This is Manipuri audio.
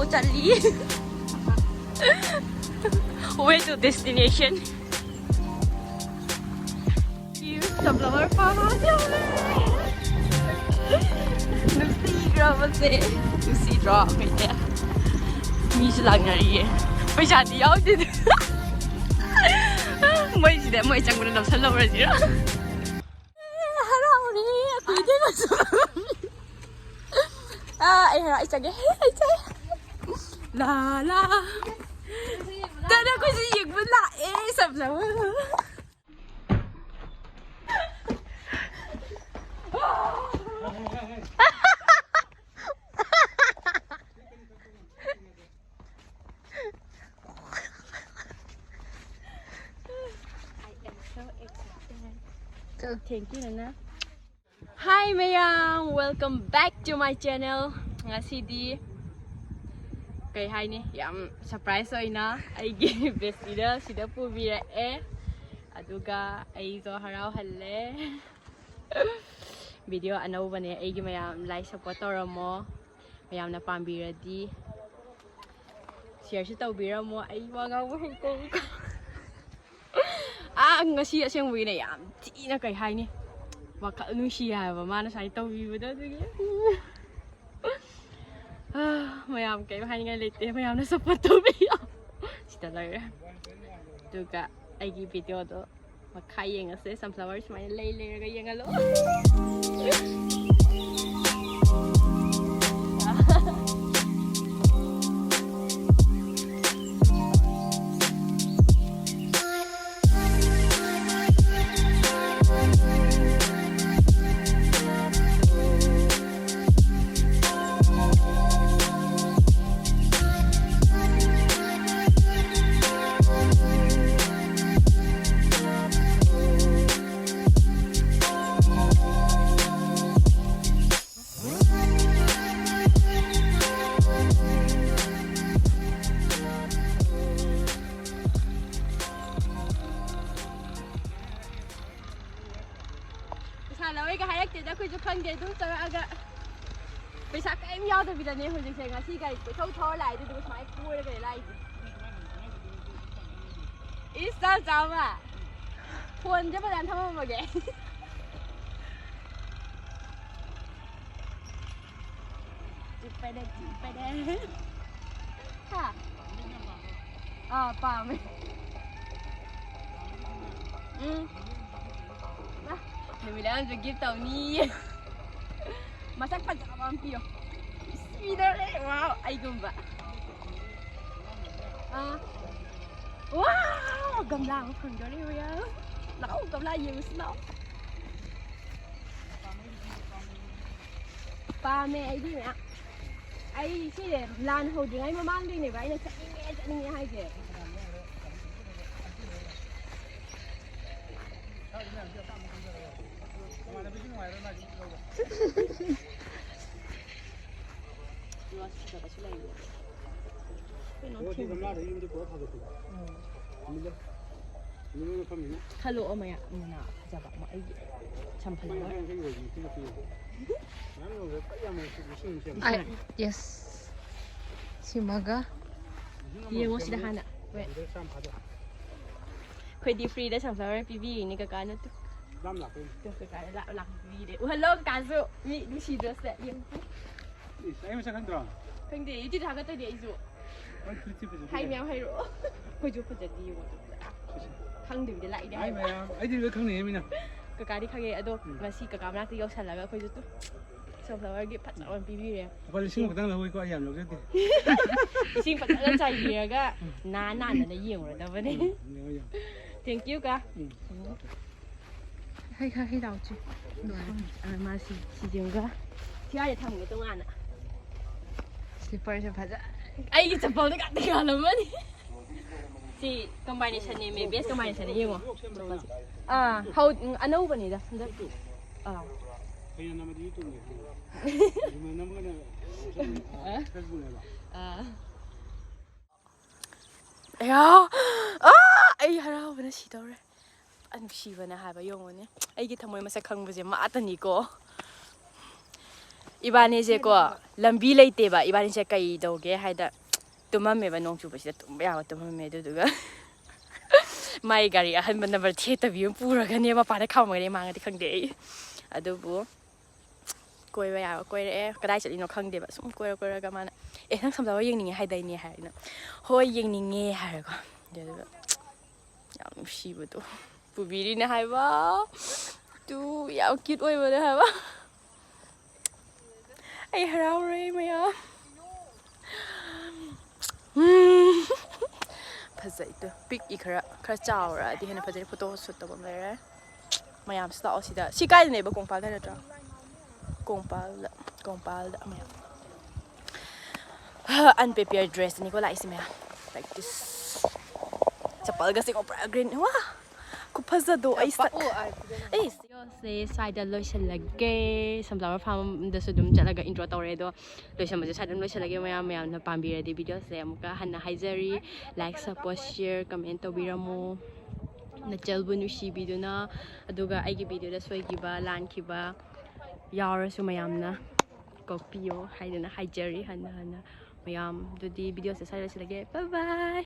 chali. Way to destination. You sunflower farm. You see draw right there. Me is lang na riye. Paysa di yaw din. May sida may chang na sa lower zero. Haraw ni ako din mas. Ay haraw isage. La la. Tara ko si yig bula sunflower. Thank you, Nana. Hi, Mayang! Welcome back to my channel. Ngasi di kay hi ni yam surprise oy na ay gi bestida sida pu bira aduga ay zo haraw halle video anauba ne ay gi mayam like support mo mayam na pambira di share si tawbira mo ay mga way ko ngasi aseng wi na yam ti na kay hi ni waka nu siya ba mana sai tawbida dige mayam kayo hai nga late mayam na sa patubiyo si talaga duga ay gi video do makayeng ase sunflowers may lay ga yang alo Laway ka hayak te da ko ju khang ge du ta aga paisa ka em yaw da bi da ne ho jing se nga si ga ko thau thor lai du du mai ku re ge lai is ta za ma phone je ba dan tham ma geไปได้ค่ะป่าไม่Bilang juga tahu ni. Masak pada vampiro. Bismillah. Wow, ay gumba. Wow, gamlang khang dari ya. Nau gamlang nhiều snow. Pa mẹ ấy đi mẹ. Ai xí để lan hồ đường ấy mà mang đi này vậy nó chạy nghe hay kìa. Hello, Maya. Muna, jaba mo ay champal. Ay, yes. Si Maga. Iya, mo sila hana. Wait. Pwede free da sunflower PV ni kakana tu. Lam lạc đi. Được cái lạc đi đấy. Hello cả sự. Mi chỉ được sẽ yên. Em sao không được? Không để chỉ thằng cái tay để dụ. Hai mèo hai rỗ. Coi chú phải đi một chút. Không được để lại đấy. Ai mèo? Ai đi với không này mình nào? Cái đi khai cái đó. Mà si cái nào thì yêu sẵn là coi chú tu. Sunflower cái phát sản PV đấy. Có lý sinh một tăng là hơi có ảnh được chứ. Sinh phát sản chạy gì cả. Nán là nhiều rồi đó vậy đấy. Thank you cả. Hay đào chứ. Mà si dùng cả. Thì ai thằng người tung ăn ạ. Slipper sẽ phát ra. Ai cái chập bầu nó cắt tiền lắm á. Si combination này mình biết combination này yêu mà. Hầu anh đâu vậy đó. Ay haraw na si Dore. Ano siya na haba yung ano? Ay kita mo yung masakang ba siya maatan ni ko. 이바니제 거 람비 레이테바 이바니제 까이도게 하이다 tumameba nong chuba sida tumba yawa tumame duduga mai gari ahan ban number theater view pura gane ma para khawma gane manga di khangde adubu koi ba yawa koi re kadai chalino khangde ba sum koi ga mana nang samda wa yengninge haidai ne haina hoi yengninge har ko duduga yam shibudo pubiri ne haiba tu yaw cute oi ba haiba ai harau re maya फजै तो पिक खरा चावरा दी हेन फजै फोटो शूट तब लेरे मयाम स्टा ओसिदा सिकाइ नेबो कोंपाल दा नत्रा कोंपाल दा मयाम अनप्रिपेयर्ड ड्रेस निको लाइस मया लाइक दिस चप्पल गसे को पूरा ग्रीन वा को फजदो आई सा ए से साइड लोशन लगे समजावर फार्म दसु दुम चलागा इंट्रो तौरे दो लोशन मजे साइड लोशन लगे मयाम मयाम ना पाम्बीरे दे वीडियो से अमुका हन्ना हाइजरी लाइक सपोज शेयर कमेंट तौबिरमो नचलबु नुसीबिदुना अदुगा आइगी वीडियो दा सोइगिबा लानखिबा यावरसु मयामना कॉपियो हाइदना हाइजरी हन्ना मयाम दुदी वीडियो से साइड लोशन लगे बाय बाय